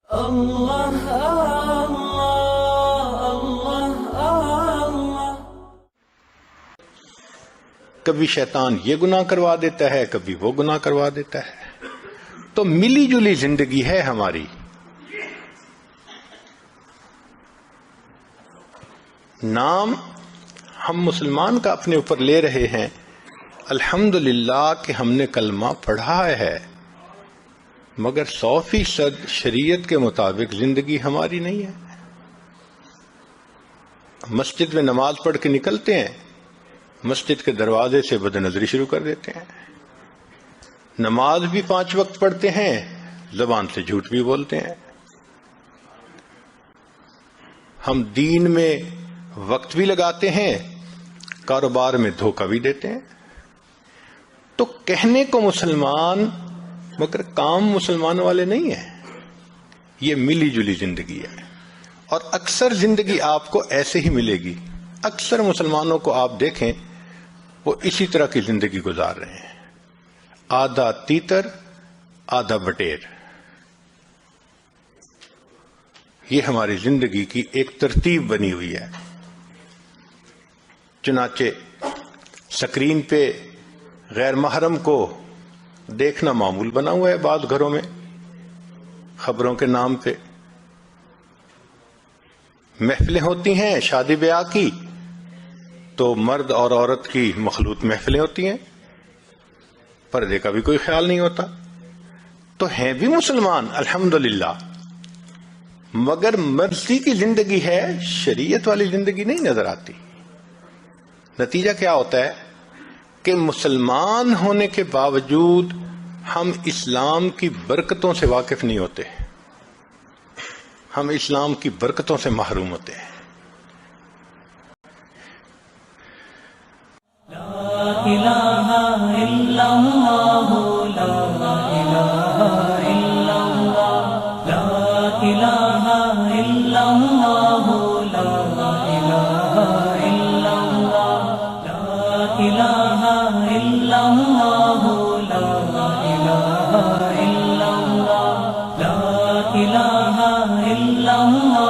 اللہ اللہ اللہ اللہ۔ کبھی شیطان یہ گناہ کروا دیتا ہے، کبھی وہ گناہ کروا دیتا ہے، تو ملی جلی زندگی ہے ہماری۔ نام ہم مسلمان کا اپنے اوپر لے رہے ہیں، الحمدللہ کہ ہم نے کلمہ پڑھا ہے، مگر 100% شریعت کے مطابق زندگی ہماری نہیں ہے۔ مسجد میں نماز پڑھ کے نکلتے ہیں، مسجد کے دروازے سے بد نظری شروع کر دیتے ہیں، نماز بھی 5 وقت پڑھتے ہیں، زبان سے جھوٹ بھی بولتے ہیں، ہم دین میں وقت بھی لگاتے ہیں، کاروبار میں دھوکہ بھی دیتے ہیں۔ تو کہنے کو مسلمان مگر کام مسلمان والے نہیں ہیں۔ یہ ملی جلی زندگی ہے، اور اکثر زندگی آپ کو ایسے ہی ملے گی۔ اکثر مسلمانوں کو آپ دیکھیں، وہ اسی طرح کی زندگی گزار رہے ہیں، آدھا تیتر آدھا بٹیر۔ یہ ہماری زندگی کی ایک ترتیب بنی ہوئی ہے۔ چنانچہ سکرین پہ غیر محرم کو دیکھنا معمول بنا ہوا ہے بعض گھروں میں، خبروں کے نام پہ محفلیں ہوتی ہیں شادی بیاہ کی، تو مرد اور عورت کی مخلوط محفلیں ہوتی ہیں، پردے کا بھی کوئی خیال نہیں ہوتا۔ تو ہیں بھی مسلمان الحمدللہ، مگر مرضی کی زندگی ہے، شریعت والی زندگی نہیں نظر آتی۔ نتیجہ کیا ہوتا ہے کہ مسلمان ہونے کے باوجود ہم اسلام کی برکتوں سے واقف نہیں ہوتے، ہم اسلام کی برکتوں سے محروم ہوتے ہیں۔ لا الہ الا اللہ، لا الہ الا اللہ، لا الہ الا اللہ، لا الہ الا اللہ، لا الہ الا اللہ، لا الہ الا اللہ، لا الہ الا اللہ۔